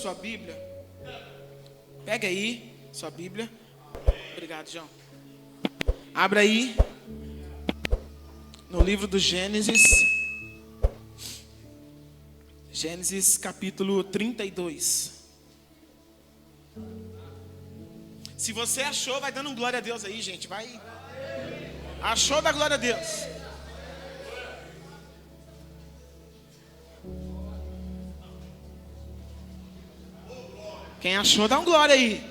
sua Bíblia, pega aí sua Bíblia. Obrigado, João. Abra aí no livro do Gênesis. Gênesis capítulo 32. Se você achou, vai dando um glória a Deus aí, gente. Vai. Achou, da glória a Deus. Quem achou, dá um glória aí.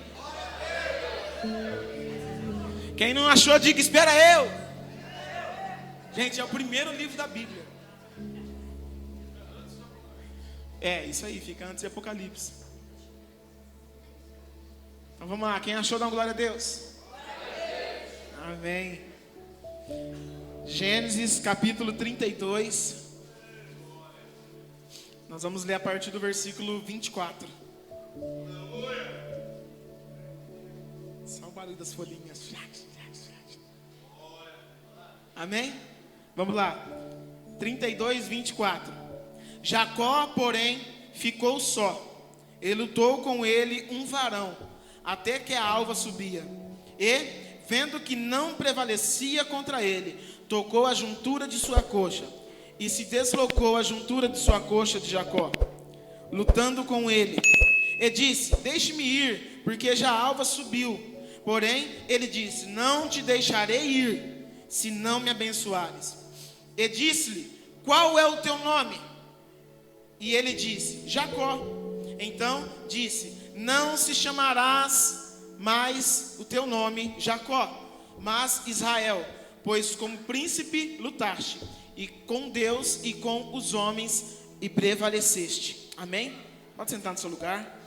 Quem não achou, diga, espera eu. Gente, é o primeiro livro da Bíblia. É, isso aí, fica antes de Apocalipse. Então vamos lá, quem achou, dá um glória a Deus. Amém. Gênesis capítulo 32. Nós vamos ler a partir do versículo 24. Só o barulho das folhinhas. Amém? Vamos lá. 32, 24. Jacó, porém, ficou só. E lutou com ele um varão, até que a alva subia. E, vendo que não prevalecia contra ele, tocou a juntura de sua coxa, e se deslocou a juntura de sua coxa de Jacó, lutando com ele. E disse, deixe-me ir, porque já a alva subiu. Porém, ele disse, não te deixarei ir, se não me abençoares. E disse-lhe, qual é o teu nome? E ele disse, Jacó. Então disse, não se chamarás mais o teu nome Jacó, mas Israel, pois como príncipe lutaste, e com Deus e com os homens, e prevaleceste. Amém? Pode sentar no seu lugar.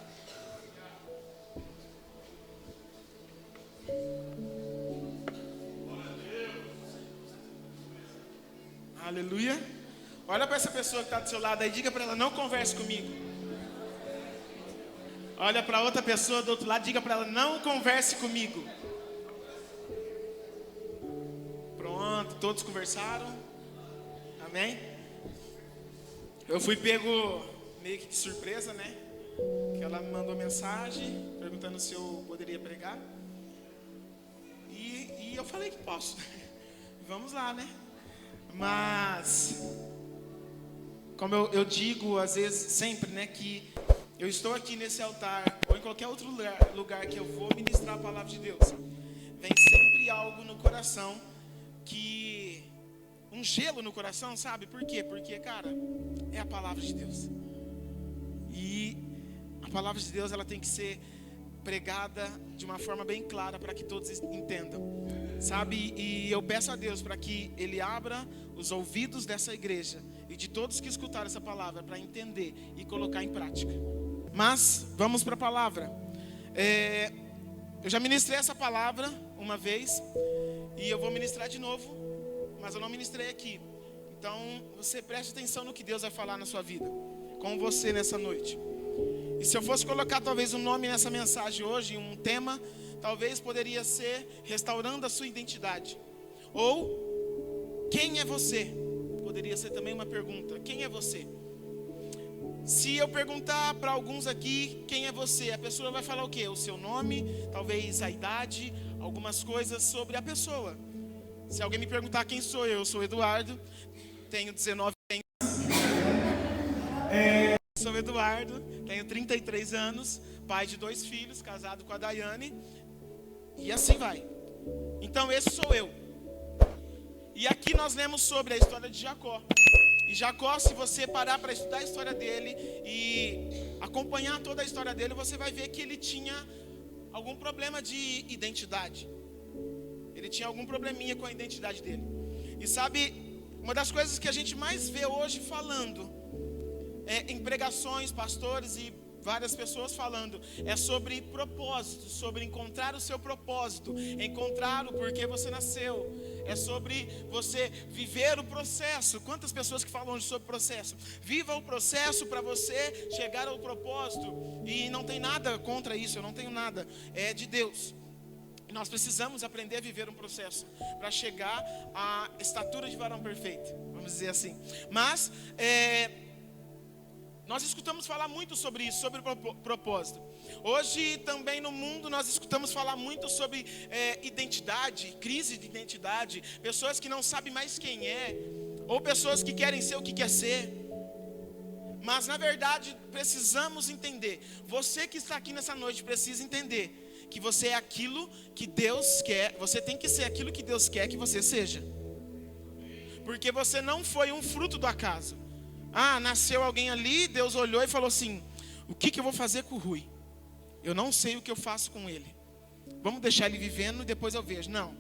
Aleluia. Olha para essa pessoa que está do seu lado aí, diga para ela, não converse comigo. Olha para outra pessoa do outro lado, diga para ela, não converse comigo. Pronto, todos conversaram. Amém? Eu fui pego meio que de surpresa, né? Que ela me mandou mensagem perguntando se eu poderia pregar. E eu falei que posso. Vamos lá, né? Mas, como eu digo às vezes, sempre, né, que eu estou aqui nesse altar, ou em qualquer outro lugar que eu vou ministrar a palavra de Deus, vem sempre algo no coração, um gelo no coração, sabe? Por quê? Porque, cara, é a palavra de Deus. E a palavra de Deus, ela tem que ser pregada de uma forma bem clara para que todos entendam, sabe? E eu peço a Deus para que Ele abra os ouvidos dessa igreja e de todos que escutaram essa palavra para entender e colocar em prática. Mas vamos para a palavra. Eu já ministrei essa palavra uma vez e eu vou ministrar de novo, mas eu não ministrei aqui. Então você preste atenção no que Deus vai falar na sua vida, com você nessa noite. E se eu fosse colocar talvez um nome nessa mensagem hoje, um tema, talvez poderia ser restaurando a sua identidade. Ou, quem é você? Poderia ser também uma pergunta, quem é você? Se eu perguntar para alguns aqui, quem é você? A pessoa vai falar o quê? O seu nome, talvez a idade, algumas coisas sobre a pessoa. Se alguém me perguntar quem sou eu sou Eduardo, tenho 19 anos. Sou Eduardo, tenho 33 anos, pai de 2 filhos, casado com a Daiane, e assim vai. Então esse sou eu. E aqui nós lemos sobre a história de Jacó. E Jacó, se você parar para estudar a história dele e acompanhar toda a história dele, você vai ver que ele tinha algum problema de identidade. Ele tinha algum probleminha com a identidade dele. E sabe, uma das coisas que a gente mais vê hoje falando, em pregações, pastores e várias pessoas falando, é sobre propósito, sobre encontrar o seu propósito, encontrar o porquê você nasceu, é sobre você viver o processo. Quantas pessoas que falam sobre processo? Viva o processo para você chegar ao propósito, e não tem nada contra isso, eu não tenho nada, é de Deus. Nós precisamos aprender a viver um processo para chegar à estatura de varão perfeito, vamos dizer assim. Mas Nós escutamos falar muito sobre isso, sobre o propósito. Hoje também no mundo nós escutamos falar muito sobre identidade, crise de identidade. Pessoas que não sabem mais quem é, ou pessoas que querem ser o que quer ser. Mas na verdade precisamos entender. Você que está aqui nessa noite precisa entender que você é aquilo que Deus quer. Você tem que ser aquilo que Deus quer que você seja. Porque você não foi um fruto do acaso. Nasceu alguém ali, Deus olhou e falou assim: o que eu vou fazer com o Rui? Eu não sei o que eu faço com ele. Vamos deixar ele vivendo e depois eu vejo. Não.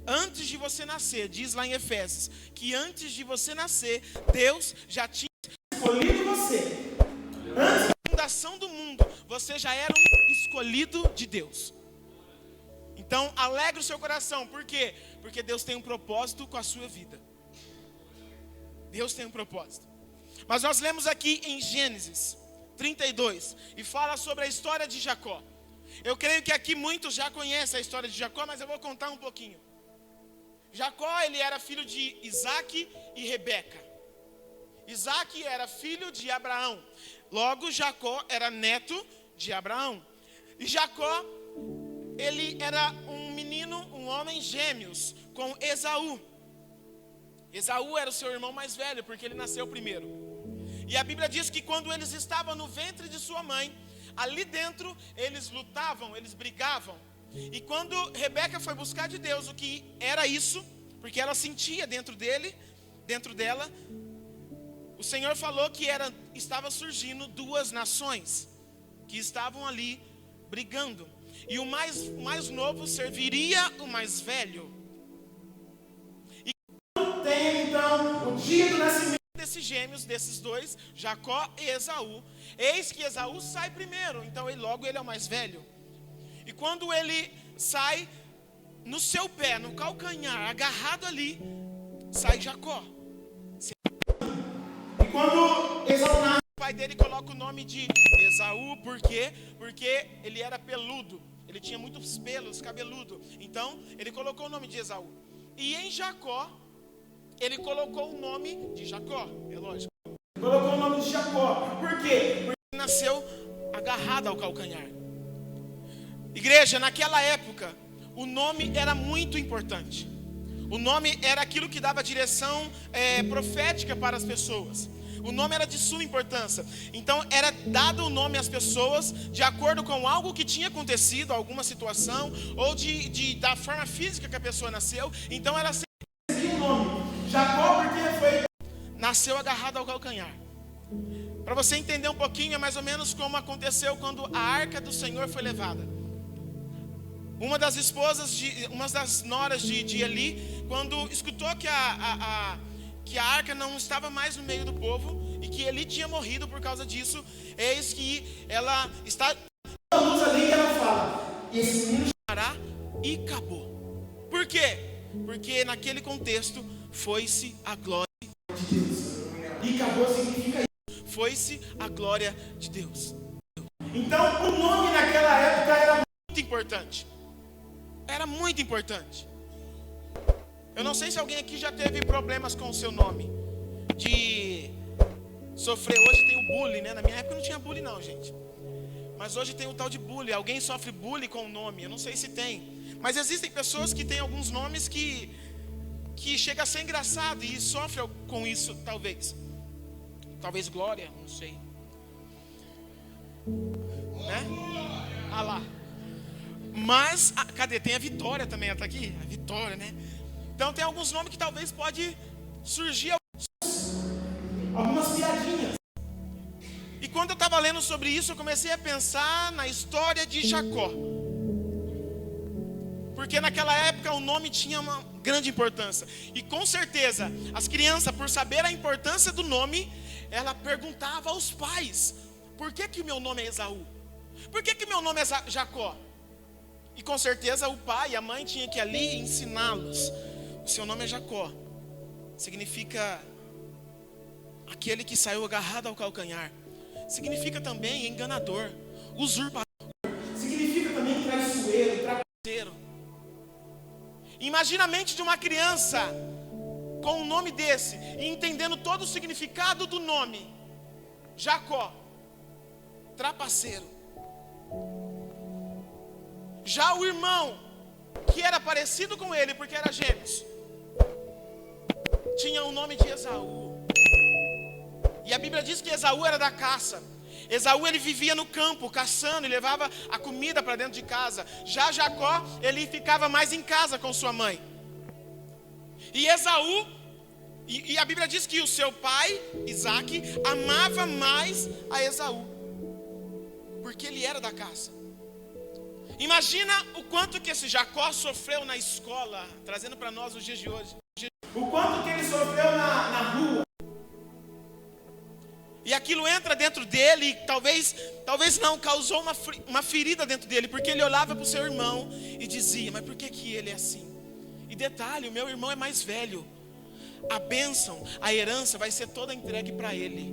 Antes de você nascer, diz lá em Efésios, que antes de você nascer, Deus já tinha escolhido você. Antes da fundação do mundo, você já era um escolhido de Deus. Então, alegre o seu coração. Por quê? Porque Deus tem um propósito com a sua vida. Deus tem um propósito. Mas nós lemos aqui em Gênesis 32 e fala sobre a história de Jacó. Eu creio que aqui muitos já conhecem a história de Jacó, mas eu vou contar um pouquinho. Jacó, ele era filho de Isaac e Rebeca. Isaac era filho de Abraão. Logo, Jacó era neto de Abraão. E Jacó, ele era um menino, um homem gêmeos com Esaú. Esaú era o seu irmão mais velho, porque ele nasceu primeiro. E a Bíblia diz que quando eles estavam no ventre de sua mãe, ali dentro eles lutavam, eles brigavam. E quando Rebeca foi buscar de Deus o que era isso, porque ela sentia dentro dela, o Senhor falou que estava surgindo duas nações que estavam ali brigando. E o mais novo serviria o mais velho. E quando tem então o dia do nascimento desses gêmeos, desses dois, Jacó e Esaú, eis que Esaú sai primeiro, então ele é o mais velho. E quando ele sai, no seu pé, no calcanhar, agarrado ali, sai Jacó. E quando Esaú nasce, o pai dele coloca o nome de Esaú, por quê? Porque ele era peludo, ele tinha muitos pelos, cabeludo. Então ele colocou o nome de Esaú. E em Jacó, ele colocou o nome de Jacó, é lógico. Colocou o nome de Jacó. Por quê? Porque ele nasceu agarrado ao calcanhar. Igreja, naquela época, o nome era muito importante. O nome era aquilo que dava direção profética para as pessoas. O nome era de suma importância. Então era dado o nome às pessoas de acordo com algo que tinha acontecido, alguma situação, ou da forma física que a pessoa nasceu. Então ela sempre o nome. Jacó, porque nasceu agarrado ao calcanhar. Para você entender um pouquinho, é mais ou menos como aconteceu quando a arca do Senhor foi levada. Uma das noras de Eli, quando escutou que a arca não estava mais no meio do povo e que Eli tinha morrido por causa disso, eis que ela está a luz ali e ela fala: e esse menino chorará e acabou. Por quê? Porque naquele contexto foi-se a glória de Deus. E acabou significa isso. Foi-se a glória de Deus. Então o nome naquela época era muito importante. Era muito importante. Eu não sei se alguém aqui já teve problemas com o seu nome. De sofrer. Hoje tem o bullying, né? Na minha época não tinha bullying não, gente. Mas hoje tem o tal de bullying. Alguém sofre bullying com o nome. Eu não sei se tem. Mas existem pessoas que têm alguns nomes que chega a ser engraçado e sofrem com isso, talvez. Talvez Glória, não sei. Né? Ah lá. Mas, cadê? Tem a Vitória também, ela tá aqui? A Vitória, né? Então tem alguns nomes que talvez pode surgir algumas piadinhas. E quando eu estava lendo sobre isso, eu comecei a pensar na história de Jacó. Porque naquela época o nome tinha uma grande importância. E com certeza, as crianças, por saber a importância do nome, ela perguntava aos pais: por que o meu nome é Esaú? Por que o meu nome é Jacó? E com certeza o pai e a mãe tinham que ali ensiná-los: o seu nome é Jacó. Significa aquele que saiu agarrado ao calcanhar. Significa também enganador, usurpador. Significa também traiçoeiro, trapaceiro. Imagina a mente de uma criança com um nome desse e entendendo todo o significado do nome. Jacó, trapaceiro. Já o irmão, que era parecido com ele, porque era gêmeos, tinha o nome de Esaú. E a Bíblia diz que Esaú era da caça. Esaú, ele vivia no campo, caçando, e levava a comida para dentro de casa. Já Jacó, ele ficava mais em casa com sua mãe. E Esaú, e a Bíblia diz que o seu pai, Isaac, amava mais a Esaú, porque ele era da caça. Imagina o quanto que esse Jacó sofreu na escola, trazendo para nós os dias de hoje. O quanto que ele sofreu na rua. E aquilo entra dentro dele e talvez não, causou uma ferida dentro dele, porque ele olhava para o seu irmão e dizia, mas por que ele é assim? E detalhe, o meu irmão é mais velho. A bênção, a herança vai ser toda entregue para ele.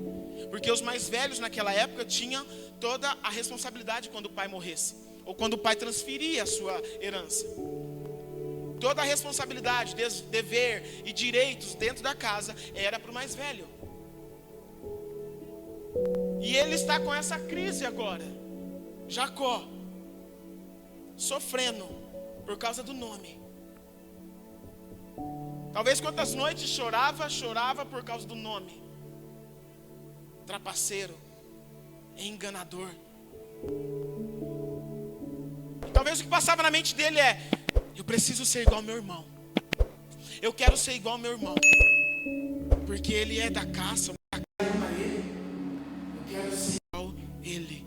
Porque os mais velhos naquela época tinham toda a responsabilidade quando o pai morresse, ou quando o pai transferia a sua herança. Toda a responsabilidade, dever e direitos dentro da casa era para o mais velho. E ele está com essa crise agora, Jacó, sofrendo por causa do nome. Talvez quantas noites chorava por causa do nome. Trapaceiro, enganador. E talvez o que passava na mente dele é, eu preciso ser igual ao meu irmão. Eu quero ser igual ao meu irmão, porque ele é da caça. Ele.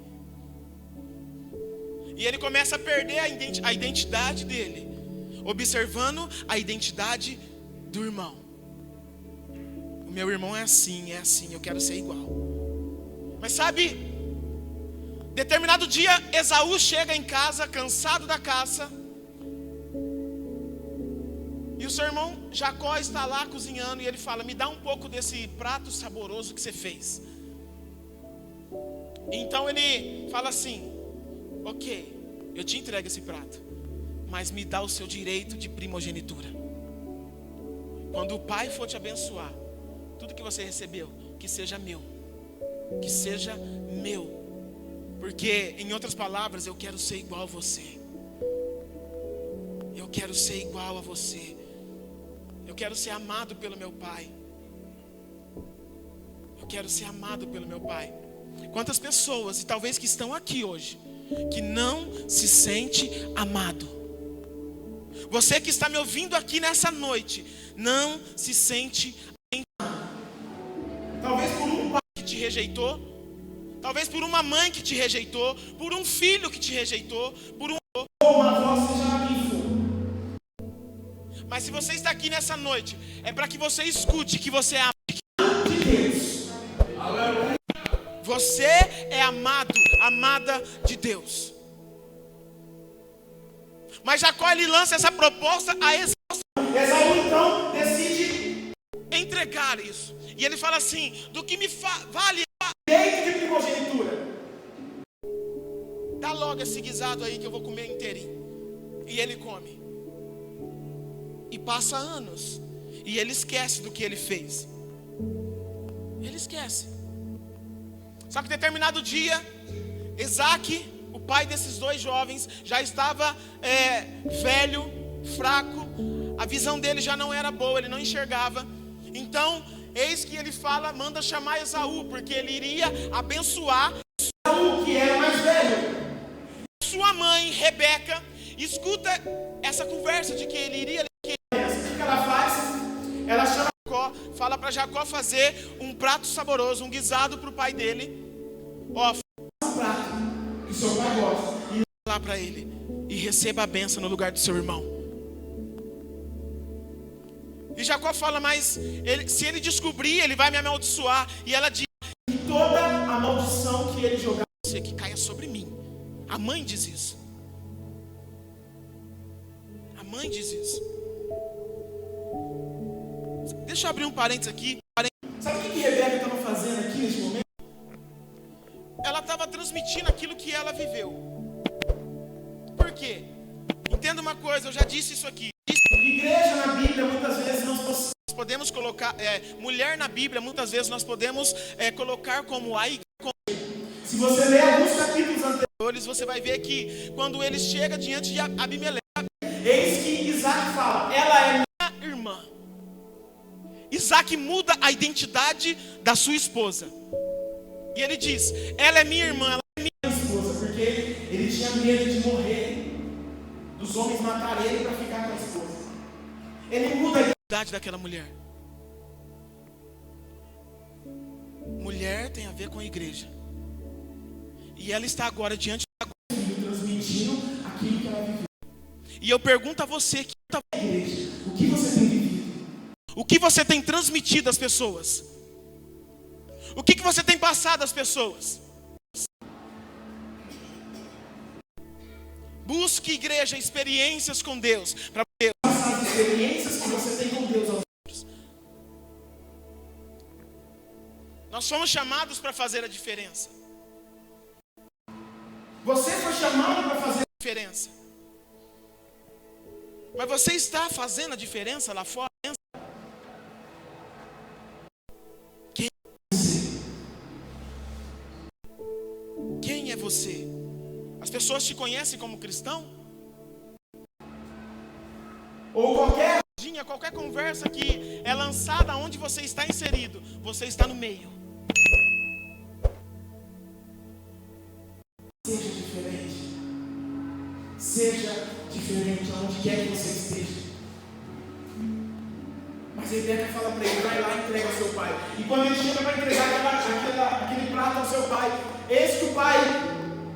E ele começa a perder a identidade dele, observando a identidade do irmão. O meu irmão é assim, eu quero ser igual. Mas sabe, determinado dia Esaú chega em casa cansado da caça, e o seu irmão Jacó está lá cozinhando, e ele fala, me dá um pouco desse prato saboroso que você fez. Então ele fala assim, ok, eu te entrego esse prato, mas me dá o seu direito de primogenitura. Quando o pai for te abençoar, tudo que você recebeu, que seja meu. Que seja meu. Porque, em outras palavras, eu quero ser igual a você. Eu quero ser igual a você. Eu quero ser amado pelo meu pai. Eu quero ser amado pelo meu pai. Quantas pessoas, e talvez que estão aqui hoje, que não se sente amado. Você que está me ouvindo aqui nessa noite, não se sente amado. Talvez por um pai que te rejeitou, talvez por uma mãe que te rejeitou, por um filho que te rejeitou, por uma avó, seja lá quem for. Mas se você está aqui nessa noite, é para que você escute que você é amado de Deus. Você é amado, amada de Deus. Mas Jacó, ele lança essa proposta a Esaú. Esaú então decide entregar isso. E ele fala assim, do que me vale o direito de primogenitura, dá logo esse guisado aí que eu vou comer inteirinho. E ele come. E passa anos, e ele esquece do que ele fez. Ele esquece. Só que determinado dia, Isaac, o pai desses dois jovens, já estava velho, fraco. A visão dele já não era boa, ele não enxergava. Então, eis que ele fala, manda chamar Esaú, porque ele iria abençoar Esaú, que era mais velho. Sua mãe, Rebeca, escuta essa conversa de que ele iria. O que ela faz? Ela chama Jacó, fala para Jacó fazer um prato saboroso, um guisado para o pai dele. Ó, faça um prato que o seu pai gosta e leva lá para ele, e receba a bênção no lugar do seu irmão. E Jacó fala, mas se ele descobrir, ele vai me amaldiçoar. E ela diz, toda a maldição que ele jogar você, que caia sobre mim. A mãe diz isso. A mãe diz isso. Deixa eu abrir um parênteses aqui. Sabe o que Rebeca estava fazendo aqui nesse momento? Ela estava transmitindo aquilo que ela viveu. Por quê? Entenda uma coisa, eu já disse isso aqui. Igreja na Bíblia, muitas vezes nós podemos podemos colocar, mulher na Bíblia, muitas vezes nós podemos colocar como a igreja. Se você ler alguns capítulos anteriores, você vai ver que quando ele chega diante de Abimeleque, eis que Isaac fala, ela é minha irmã. Isaac muda a identidade da sua esposa. E ele diz, ela é minha irmã, ela é minha esposa, porque ele tinha medo de morrer, dos homens matarem ele para ficar com a esposa. Ele muda a identidade daquela mulher. Mulher tem a ver com a igreja. E ela está agora diante da igreja, transmitindo aquilo que ela viveu. E eu pergunto a você que está na igreja, o que você tem vivido? O que você tem transmitido às pessoas? O que você tem passado às pessoas? Busque, igreja, experiências com Deus, para passar as experiências que você tem com Deus aos outros. Nós somos chamados para fazer a diferença. Você foi chamado para fazer a diferença. Mas você está fazendo a diferença lá fora? Quem é você? Quem é você? As pessoas te conhecem como cristão? Ou qualquer conversa que é lançada onde você está inserido, você está no meio. Seja diferente. Seja diferente aonde quer que você esteja. Mas a Rebeca fala para ele, vai lá e entrega ao seu pai. E quando ele chega para entregar aquele prato ao seu pai, eis que o pai,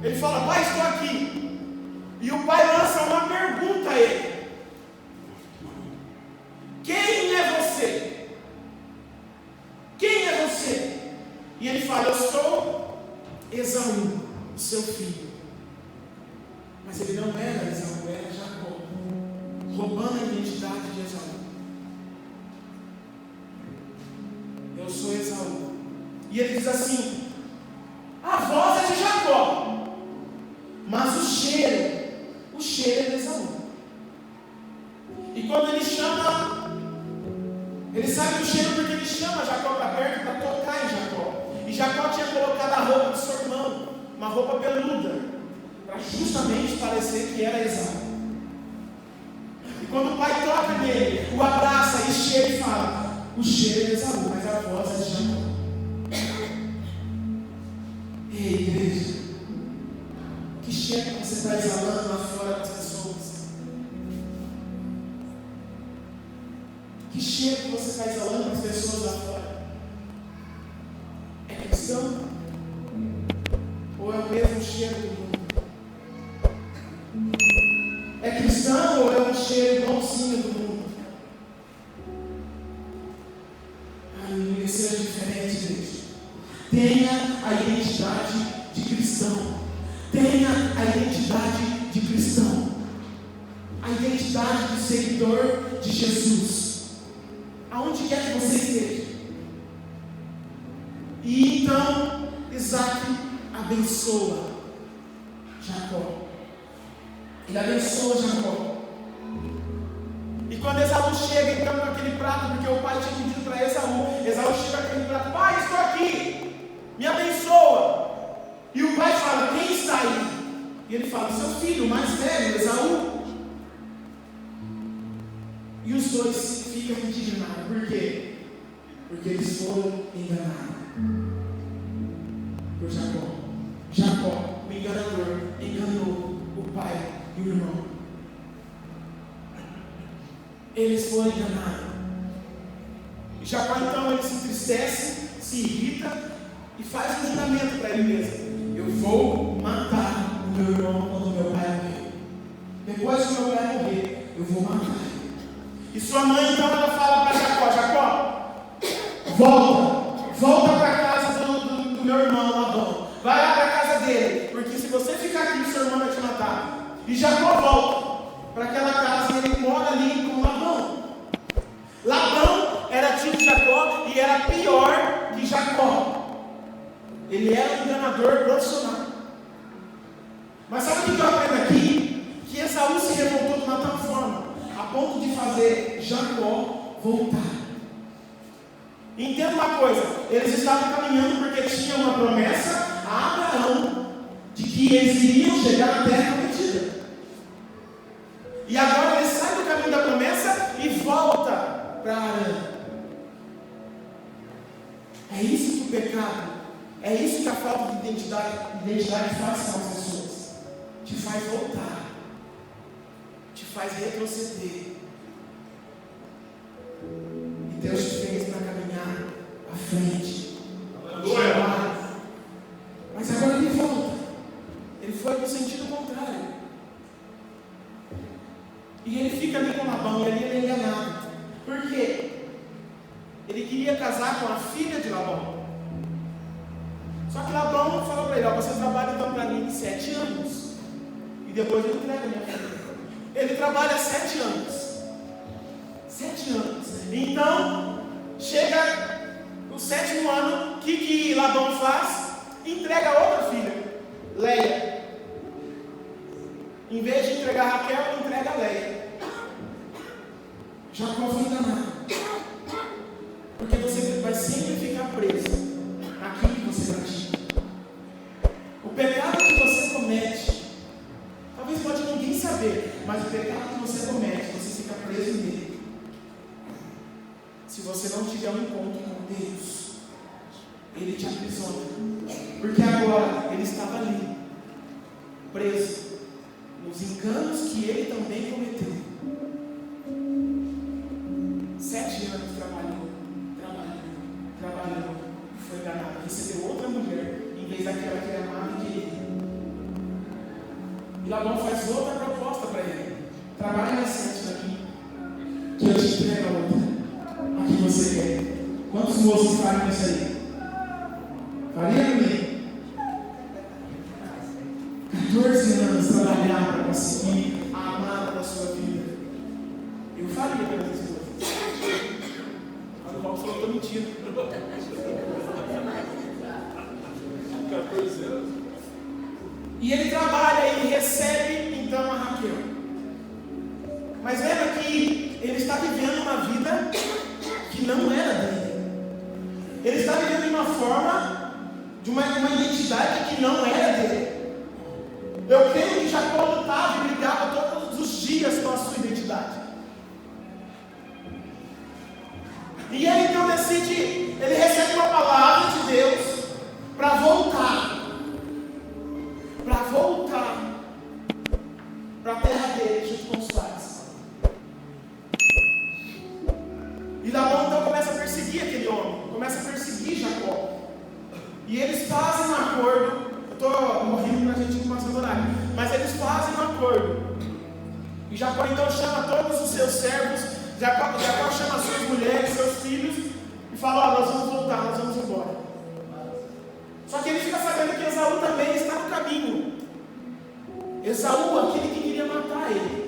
ele fala, pai, estou aqui. E o pai lança uma pergunta a ele. Quem é você? Quem é você? E ele fala, eu sou Esaú, o seu filho. Mas ele não era Esaú, era Jacó, roubando a identidade de Esaú. Eu sou Esaú. E ele diz assim, a voz é de Jacó, mas o cheiro é de Esaú. E quando ele chama, ele sabe do cheiro porque ele chama Jacó para perto para tocar em Jacó. E Jacó tinha colocado a roupa do seu irmão, uma roupa peluda, para justamente parecer que era Esaú. E quando o pai toca nele, o abraça e cheira e fala, o cheiro é de Esaú, mas a voz é de Jacó. Ei, igreja, que cheiro que você está exalando lá fora das pessoas? Que cheiro que você está exalando das pessoas lá fora? É cristão? Ou é o mesmo cheiro do mundo? É cristão ou é um cheiro igualzinho do mundo? Aleluia, seja diferente, igreja. Tenha a identidade de cristão. Tenha a identidade de cristão. A identidade de seguidor de Jesus. Aonde quer que você esteja. E então, Isaac abençoa Jacó. Ele abençoa Jacó. E quando Esaú chega então com aquele prato, porque o pai tinha pedido para Esaú chega com aquele prato, pai, estou aqui, me abençoa. E o pai fala, quem está aí? E ele fala, seu filho, o mais velho, Esaú. E os dois ficam indignados. Por quê? Porque eles foram enganados por Jacó. Jacó, o enganador, enganou o pai e o irmão. Eles foram enganados. E Jacó então ele se entristece, se irrita e faz um juramento para ele mesmo. Eu vou matar o meu irmão quando meu pai morrer. Depois que meu pai morrer, eu vou matar ele. E sua mãe então ela fala para Jacó, Jacó, volta para a casa do meu irmão Labão. Vai lá para a casa dele, porque se você ficar aqui, seu irmão vai te matar. E Jacó volta para aquela casa e ele mora ali com Labão. Labão era tio de Jacó e era pior que Jacó. Ele era um enganador profissional. Mas sabe o que eu aprendo aqui? Que Esaú se revoltou de uma tal forma, a ponto de fazer Jacó voltar. Entenda uma coisa, eles estavam caminhando porque tinha uma promessa a Abraão de que eles iriam chegar na terra prometida. E agora ele sai do caminho da promessa e volta para Arã. É isso que o pecado, é isso que a falta de identidade faz com as pessoas. Te faz voltar, te faz retroceder. E Deus te fez para caminhar à frente. Mas agora ele volta. Ele foi no sentido contrário. E ele fica ali com Labão, e ali ele é enganado. Por quê? Ele queria casar com a filha de Labão. Só que Labão falou para ele: você trabalha então para mim 7 anos. E depois eu entrego minha filha. Ele trabalha 7 anos. 7 anos. Então, chega o 7º ano, o que Labão faz? Entrega outra filha, Leia. Em vez de entregar Raquel, ele entrega Leia. Jacó foi enganado. Porque você vai sempre ficar preso naquilo que você pratica. O pecado que você comete, talvez pode ninguém saber, mas o pecado que você comete, você fica preso nele. Se você não tiver um encontro com Deus, Ele te aprisiona. Porque agora ele estava ali, preso nos enganos que ele também cometeu. 7 anos trabalhou, e foi enganado. Recebeu outra mulher, em vez daquela que ele amava e queria. E Labão faz outra proposta para ele: trabalhe mais 7 daqui, que eu te entrego a outra. A que você quer. Quantos moços fariam isso aí? Faria comigo? 14 anos trabalhar para conseguir a amada da sua vida. Eu faria pelas coisas. Mas o Paulo falou que eu estou mentindo. 14 anos. E ele trabalha e recebe então a Raquel. Mas lembra que ele está vivendo uma vida que não era dele. Ele está vivendo de uma forma, de uma identidade que não era dele. Eu creio que Jacó lutava e brigava todos os dias com a sua identidade. E ele então decide, ele recebe uma palavra de Deus para voltar para a terra dele, junto com os pais. E Labão então começa a perseguir aquele homem, começa a perseguir Jacó. E eles fazem um acordo. Eu estou morrendo para a gente começar a orar, mas eles fazem um acordo. E Jacó então chama todos os seus servos, Jacó chama suas mulheres, seus filhos, e fala: nós vamos voltar, nós vamos embora. Só que ele fica sabendo que Esaú também está no caminho. Esaú, aquele que queria matar ele.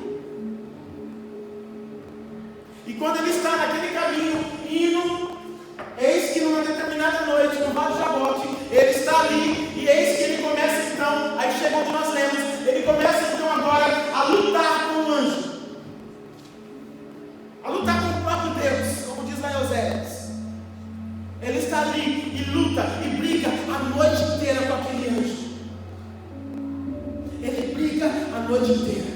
E quando ele está naquele caminho, indo, eis que numa determinada noite, no Vale de Jaboque, ele está ali, e eis que ele começa então, aí chega onde nós lemos, ele começa então agora a lutar com o anjo, a lutar com o próprio Deus, como diz lá em Oséias. Ele está ali e luta e briga a noite inteira com aquele anjo. Ele briga a noite inteira,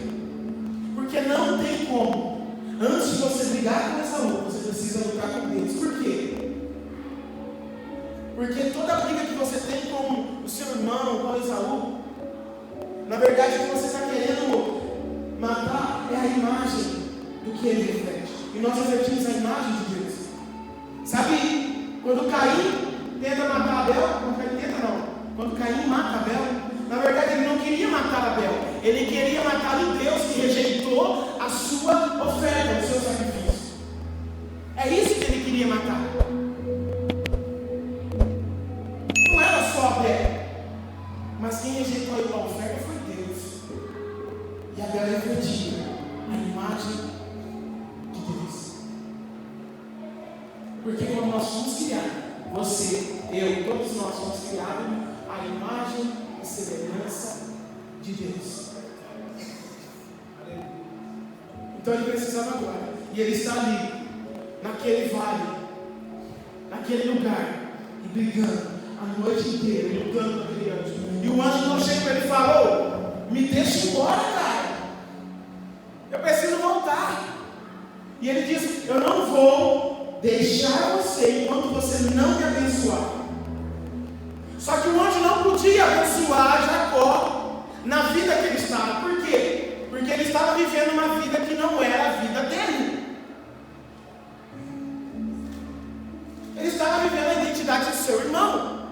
porque não tem como. Antes de você brigar com Esaú, você precisa lutar com Deus. Por quê? Porque toda briga que você tem com o seu irmão, com Esaú, na verdade o que você está querendo matar é a imagem do que ele reflete. E nós refletimos a imagem de Deus. Sabe, quando Caim tenta matar Abel, quando Caim mata Abel, na verdade ele não queria matar Abel, ele queria matar o Deus que rejeitou a sua oferta, o seu sacrifício. É isso que ele queria matar. Não era só Abel, mas quem rejeitou a oferta foi Deus. E Abel refletia a imagem de Deus. Porque quando nós fomos criados, você, eu, todos nós fomos criados à imagem e semelhança de Deus. Então ele precisava agora, e ele está ali, naquele vale, naquele lugar e brigando a noite inteira, lutando com aquele anjo. E o anjo não chega para ele e fala: ô, me deixa embora, cara. Eu preciso voltar. E ele diz: eu não vou deixar você enquanto você não me abençoar. Só que o anjo não podia abençoar Jacó na vida que ele estava. Por quê? Porque ele estava vivendo uma vida que não era a vida dele. Ele estava vivendo a identidade do seu irmão.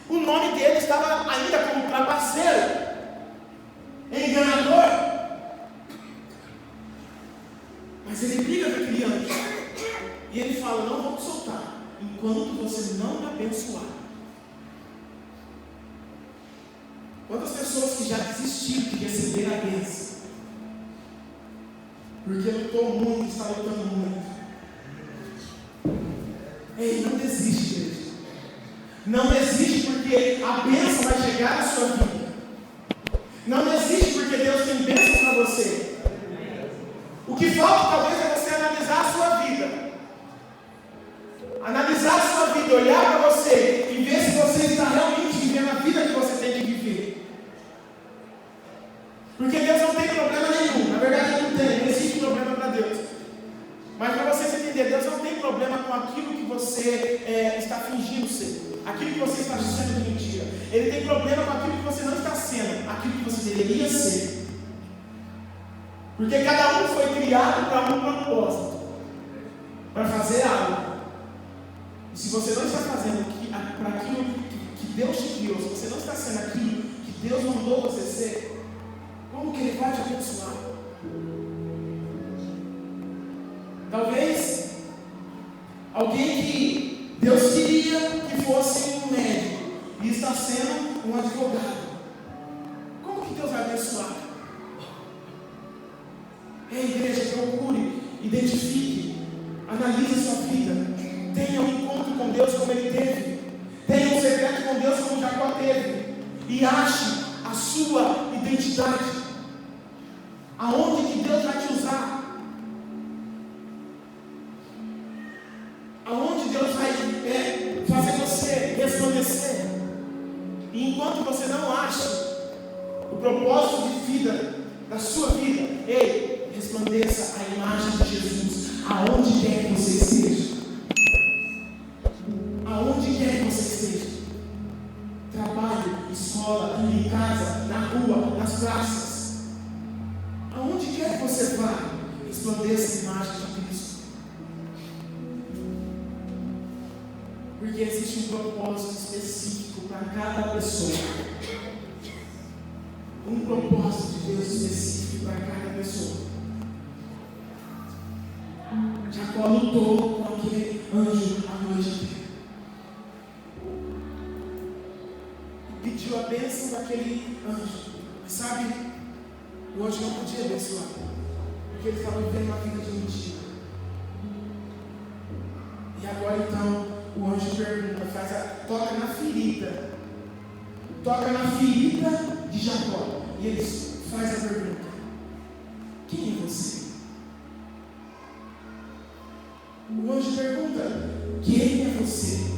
O nome dele estava ainda como trapaceiro, enganador. Mas ele briga com aquele anjo. E ele fala: não vou te soltar enquanto você não me abençoar. Quantas pessoas que já desistiram de receber a bênção porque lutou muito, está lutando muito. Ei, não desiste, igreja. Não desiste, porque a bênção vai chegar na sua vida. Não desiste, porque Deus tem bênçãos para você. O que falta talvez é você analisar a sua vida. Analisar a sua vida, olhar para você e ver se você está realmente vivendo a vida que você tem que viver. Porque Deus não tem problema nenhum. Na verdade não existe problema para Deus. Mas para vocês entenderem, Deus não tem problema com aquilo que você está fingindo ser, aquilo que você está sendo de mentira. Ele tem problema com aquilo que você não está sendo, aquilo que você deveria ser. Porque cada um foi criado para um propósito, para fazer algo. E se você não está fazendo para aquilo que Deus te criou, se você não está sendo aquilo que Deus mandou você ser, como que Ele vai te abençoar? Talvez alguém que Deus queria que fosse um médico e está sendo um advogado. Como que Deus vai abençoar? Ei, igreja, procure, identifique, analise a sua vida, tenha um encontro com Deus como ele teve, tenha um secreto com Deus como Jacó teve, e ache a sua identidade, aonde que Deus vai te usar, aonde Deus vai fazer você resplandecer. E enquanto você não acha o propósito de vida da sua vida, ei, resplandeça a imagem de Jesus aonde quer que você esteja. Aonde quer que você esteja. Trabalho, escola, em casa, na rua, nas praças. Aonde quer que você vá, resplandeça a imagem de Cristo. Porque existe um propósito específico para cada pessoa. Um propósito de Deus específico para cada pessoa. Jacó lutou com aquele anjo a noite inteira. E pediu a bênção daquele anjo. Mas sabe, o anjo não podia abençoar, porque ele estava vivendo uma vida de mentira. E agora então o anjo pergunta, toca na ferida. Toca na ferida de Jacó. E ele faz a pergunta: quem é você? O anjo pergunta: quem é você?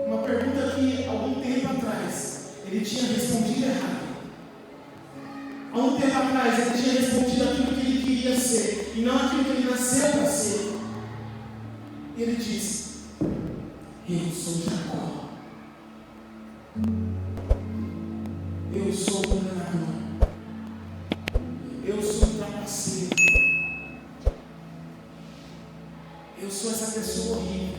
Uma pergunta que algum tempo atrás ele tinha respondido errado. Há um tempo atrás ele tinha respondido aquilo que ele queria ser e não aquilo que ele nasceu para ser. E ele disse: eu sou Jacó. Eu sou o enganador. Eu sou o trapaceiro. Eu sou essa pessoa horrível.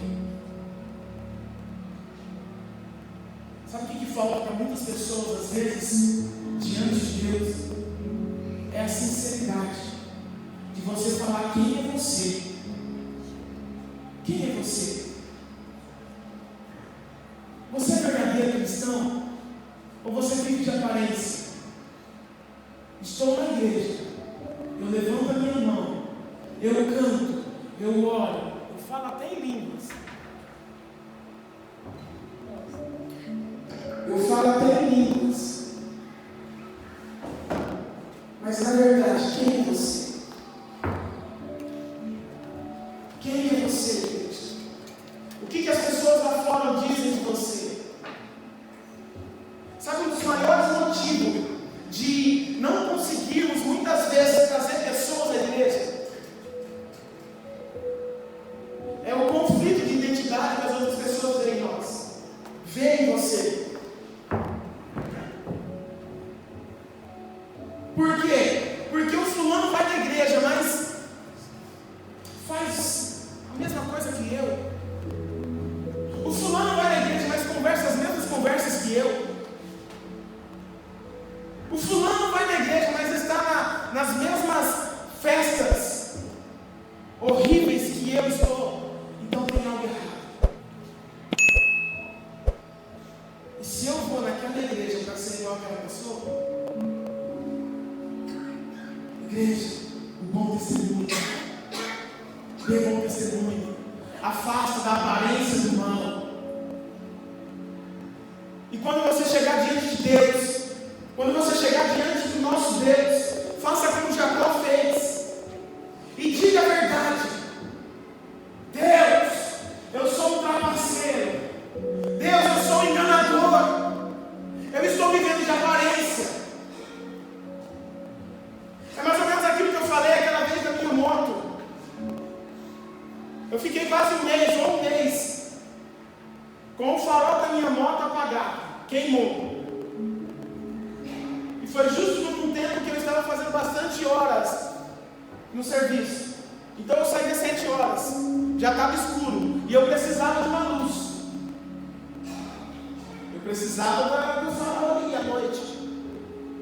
Sabe o que falta para muitas pessoas, às vezes, diante de Deus? É a sinceridade de você falar quem é você. Quem é você? Você é verdadeiro cristão? Ou você vive de aparência? Estou na igreja, eu levanto a minha mão, eu canto, eu oro, eu falo até em línguas. Eu falo até em línguas. Mas na verdade, quem é você? bom testemunho. Dê bom testemunho. Afasta da aparência do mal. E quando você chegar diante de Deus, quando você chegar diante do nosso Deus, faça como Jacó fez. E diga a verdade. Deus, eu sou um trapaceiro. Deus, eu sou um enganador. Eu estou vivendo de aparência. É mais ou menos aquilo que eu falei aquela vez da minha moto. Eu fiquei quase um mês com o farol da minha moto apagado. Queimou. E foi justo num tempo que eu estava fazendo bastante horas no serviço. Então eu saí às 7 horas. Já estava escuro. E eu precisava de uma luz. Eu precisava do farol ali à noite.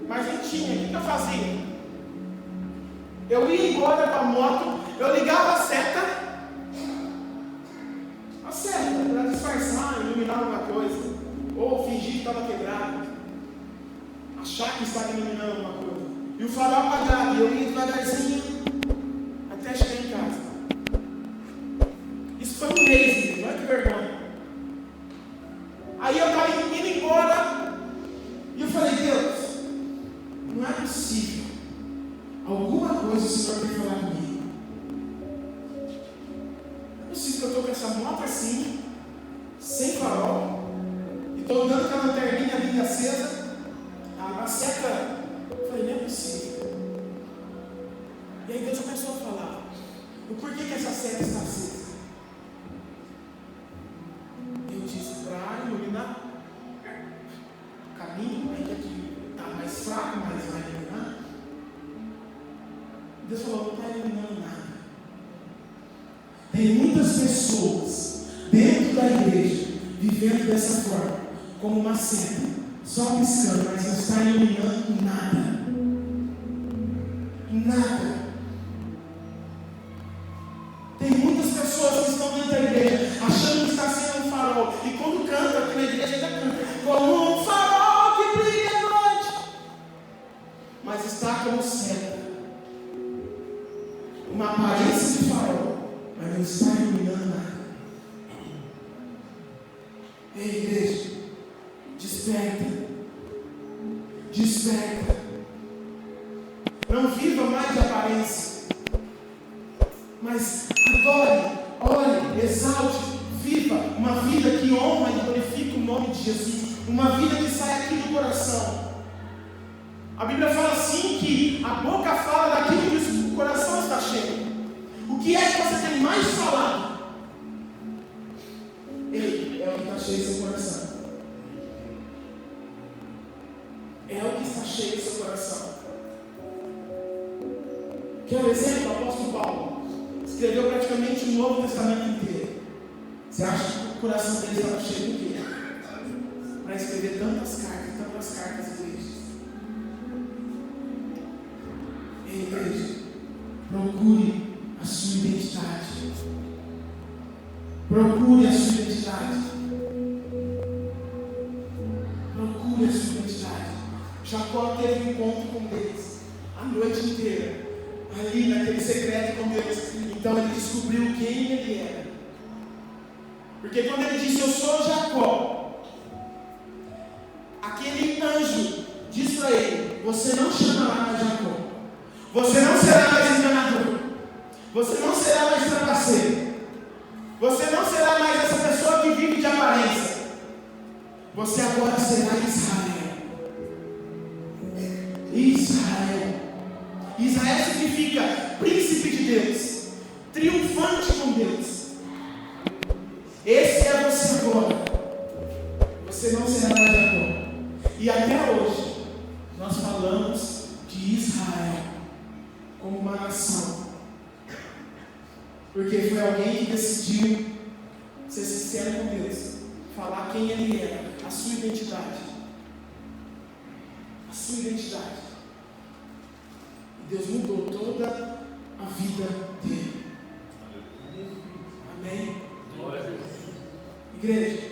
Mas não tinha. O que eu fazia? Eu ia embora com a moto. Eu ligava a seta. Para disfarçar, iluminar alguma coisa, ou fingir que estava quebrado, achar que estava iluminando alguma coisa, e o farol apagado, e eu ia devagarzinho até chegar em casa. Isso foi um mês, olha que vergonha. Aí eu estava indo embora, e eu falei: Deus, não é possível, alguma coisa o Senhor tem que falar comigo. Que eu estou com essa moto assim, sem farol, e estou andando com a lanterninha ali acesa, a seta. Eu falei: não é possível. E aí Deus começou a falar: o porquê que essa seta está acesa? Eu disse: para iluminar o caminho, ainda que está mais fraco, mas vai iluminar. Deus falou: não está iluminando nada. Tem muitas pessoas dentro da igreja vivendo dessa forma, como uma seta, só piscando, mas não está iluminando nada. Nada. Tem muitas pessoas que estão dentro da igreja achando que está sendo um farol, e quando canta aqui na igreja ainda canta como um farol que brilha à noite, mas está como seta, uma aparência de farol, mas não está iluminando nada. Ei, igreja, desperta. Desperta. Não viva mais de aparência, mas adore, ore, exalte, viva uma vida que honra e glorifica o nome de Jesus, uma vida que sai aqui do coração. A Bíblia fala assim que a boca fala daquilo que o coração está cheio. O que é que você tem mais falado? Ei, é o que está cheio do seu coração. É o que está cheio do seu coração. Quer um exemplo? O apóstolo Paulo escreveu praticamente o Novo Testamento inteiro. Você acha que o coração dele estava cheio do quê? Para escrever tantas cartas à igreja. Ei, igreja, procure a sua identidade. Procure a sua identidade. Procure a sua identidade. Jacó teve um encontro com Deus a noite inteira, ali naquele secreto com Deus. Então ele descobriu quem ele era. Porque quando ele disse: eu sou Jacó, aquele anjo disse para ele: você não chamará mais Jacó, você não será mais enganador, você não será mais trapaceiro, você não será mais essa pessoa que vive de aparência, você agora será Israel. Israel. Israel significa príncipe de Deus, triunfante com Deus. Esse é você agora. Você não será mais Jacó. E até hoje nós falamos de Israel como uma nação, porque foi alguém que decidiu ser sincero com Deus, falar quem ele era, a sua identidade. A sua identidade. E Deus mudou toda a vida dele. Amém? Igreja,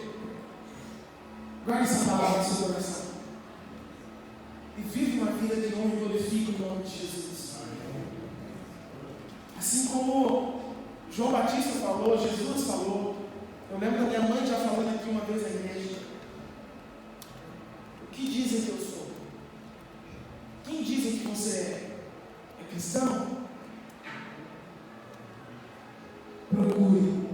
guarde essa palavra no seu coração e vive uma vida que honra e glorifica o nome de Jesus. Assim como João Batista falou, Jesus falou. Eu lembro da minha mãe já falando aqui uma vez na igreja. O que dizem que eu sou? Quem dizem que você é? É cristão? Procure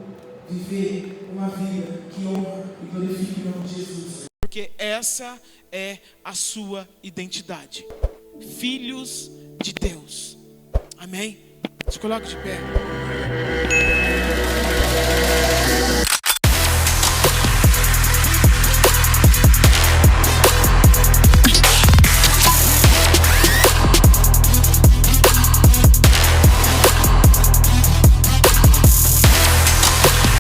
viver uma vida que honra e glorifique o nome de Jesus. Porque essa é a sua identidade. Filhos de Deus. Amém? Se coloque de pé.